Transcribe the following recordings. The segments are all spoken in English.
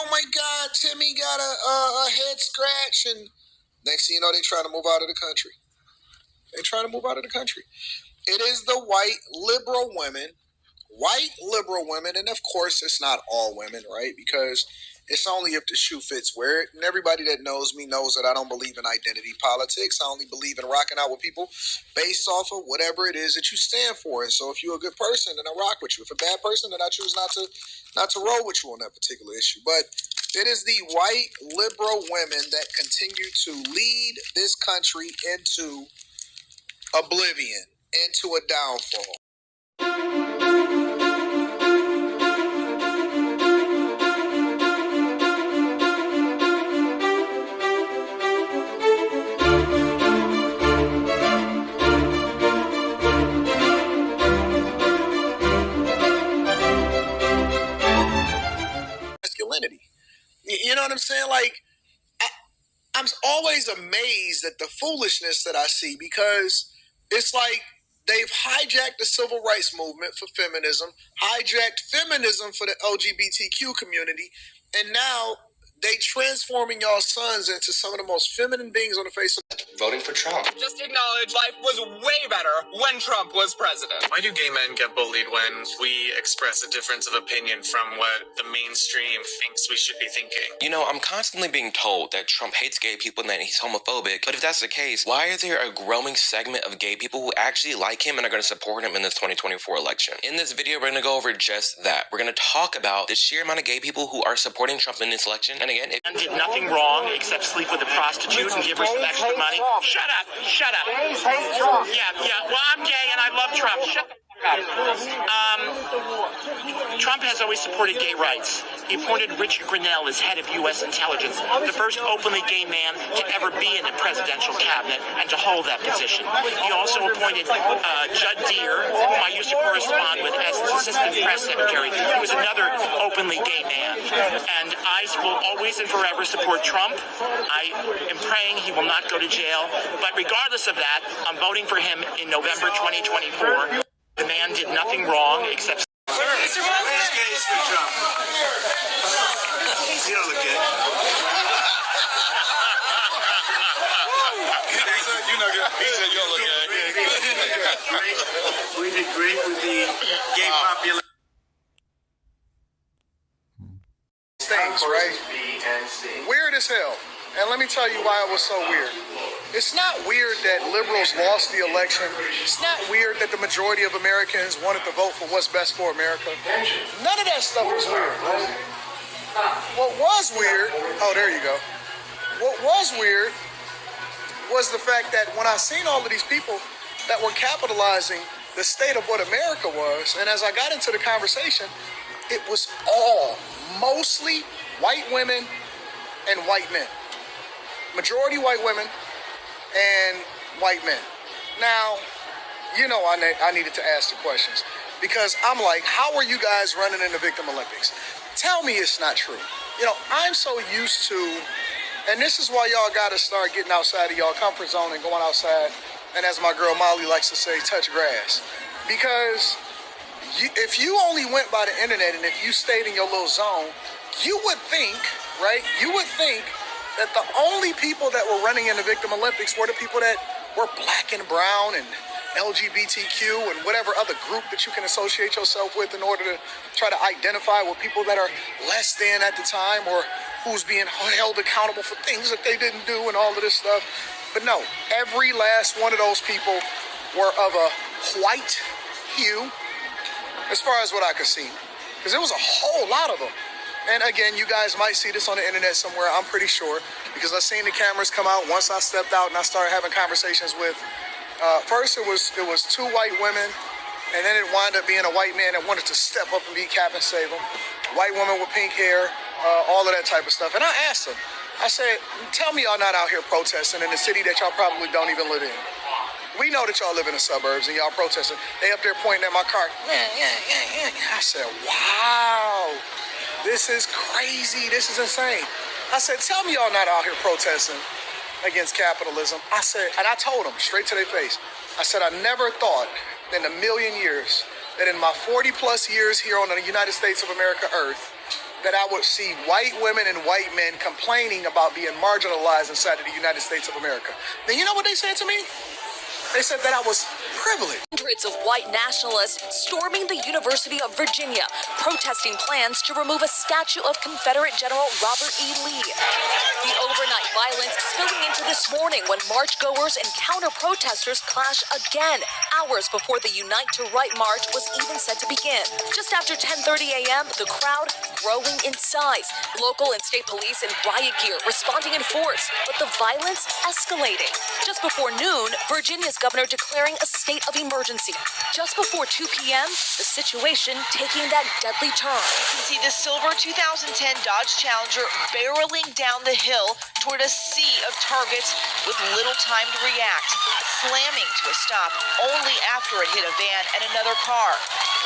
oh my God, Timmy got a head scratch. And next thing you know, they trying to move out of the country. It is the white liberal women, and of course it's not all women, right? Because it's only if the shoe fits wear it. And everybody that knows me knows that I don't believe in identity politics. I only believe in rocking out with people based off of whatever it is that you stand for. And so if you're a good person, then I rock with you. If a bad person, then I choose not to roll with you on that particular issue. But it is the white liberal women that continue to lead this country into oblivion, into a downfall. Masculinity. You know what I'm saying? Like, I'm always amazed at the foolishness that I see, because it's like they've hijacked the civil rights movement for feminism, hijacked feminism for the LGBTQ community, and now they transforming y'all sons into some of the most feminine beings on the face of voting for Trump. Just acknowledge life was way better when Trump was president. Why do gay men get bullied when we express a difference of opinion from what the mainstream thinks we should be thinking? You know, I'm constantly being told that Trump hates gay people and that he's homophobic, but if that's the case, why is there a growing segment of gay people who actually like him and are going to support him in this 2024 election? In this video, we're going to go over just that. We're going to talk about the sheer amount of gay people who are supporting Trump in this election. And again, and did nothing wrong except sleep with a prostitute and give her some extra money. Shut up. Yeah. Well, I'm gay and I love Trump. Shut the fuck up. Trump has always supported gay rights. He appointed Richard Grenell as head of U.S. intelligence, the first openly gay man to ever be in a presidential cabinet and to hold that position. He also appointed Judd Deere, whom I used to correspond with as his assistant press secretary, who was another openly gay man. And I will always and forever support Trump. I am praying he will not go to jail. But regardless of that, I'm voting for him in November 2024. The man did nothing wrong except... Mr. President. Case for Trump. You don't look good. You know good. He said you don't look good. We did great with the gay population. Things, right? Weird as hell. And let me tell you why it was so weird. It's not weird that liberals lost the election. It's not weird that the majority of Americans wanted to vote for what's best for America. None of that stuff was weird. What was weird, oh, there you go. What was weird was the fact that when I seen all of these people that were capitalizing the state of what America was, and as I got into the conversation, it was all mostly white women and white men. Majority white women and white men. Now, you know I needed to ask the questions, because I'm like, how are you guys running in the Victim Olympics? Tell me it's not true. You know, I'm so used to, and this is why y'all got to start getting outside of y'all comfort zone and going outside, and as my girl Molly likes to say, touch grass. Because if you only went by the internet and if you stayed in your little zone, you would think, right? You would think that the only people that were running in the Victim Olympics were the people that were black and brown and LGBTQ and whatever other group that you can associate yourself with in order to try to identify with people that are less than at the time, or who's being held accountable for things that they didn't do and all of this stuff. But no, every last one of those people were of a white hue, as far as what I could see, because there was a whole lot of them. And again, you guys might see this on the internet somewhere, I'm pretty sure, because I seen the cameras come out once I stepped out and I started having conversations with, first it was two white women, and then it wound up being a white man that wanted to step up and be Cap and save them. White woman with pink hair, all of that type of stuff. And I asked them, I said, tell me y'all not out here protesting in a city that y'all probably don't even live in. We know that y'all live in the suburbs and y'all protesting. They up there pointing at my car. I said, wow. This is crazy. This is insane. I said, tell me y'all not out here protesting against capitalism. I said, and I told them straight to their face, I said, I never thought in a million years that in my 40 plus years here on the United States of America earth, that I would see white women and white men complaining about being marginalized inside of the United States of America. Then you know what they said to me? They said that I was privileged. Hundreds of white nationalists storming the University of Virginia, protesting plans to remove a statue of Confederate General Robert E. Lee. The overnight violence spilling into this morning when marchgoers and counter-protesters clash again, hours before the Unite to Right march was even set to begin. Just after 10:30 a.m., the crowd growing in size. Local and state police in riot gear responding in force, but the violence escalating. Just before noon, Virginia's governor declaring a state of emergency. Just before 2 p.m., the situation taking that deadly turn. You can see the silver 2010 Dodge Challenger barreling down the hill toward a sea of targets with little time to react, slamming to a stop only after it hit a van and another car.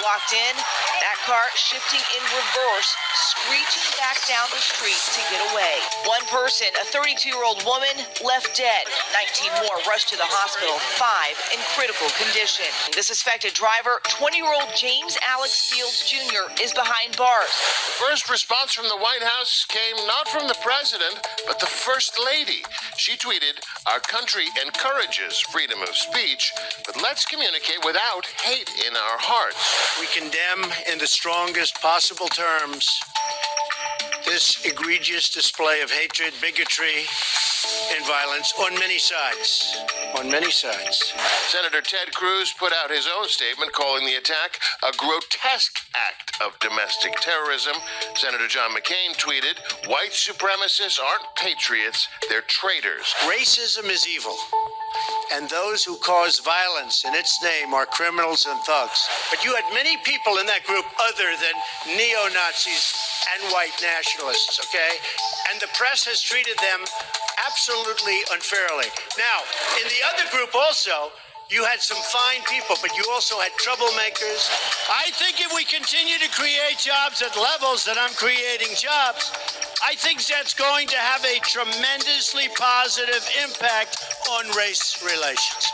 Blocked in, that car shifting in reverse, screeching back down the street to get away. One person, a 32-year-old woman, left dead. 19 more rushed to the hospital, 5 in critical condition. The suspected driver, 20-year-old James Alex Fields Jr., is behind bars. The first response from the White House came not from the president, but the First Lady. She tweeted, "Our country encourages freedom of speech, but let's communicate without hate in our hearts." We condemn in the strongest possible terms this egregious display of hatred, bigotry, and violence on many sides. On many sides. Senator Ted Cruz put out his own statement calling the attack a grotesque act of domestic terrorism. Senator John McCain tweeted, "White supremacists aren't patriots, they're traitors." Racism is evil, and those who cause violence in its name are criminals and thugs. But you had many people in that group other than neo-Nazis and white nationalists, okay? And the press has treated them absolutely unfairly. Now, in the other group also, you had some fine people, but you also had troublemakers. I think if we continue to create jobs at levels that I'm creating jobs, I think that's going to have a tremendously positive impact on race relations.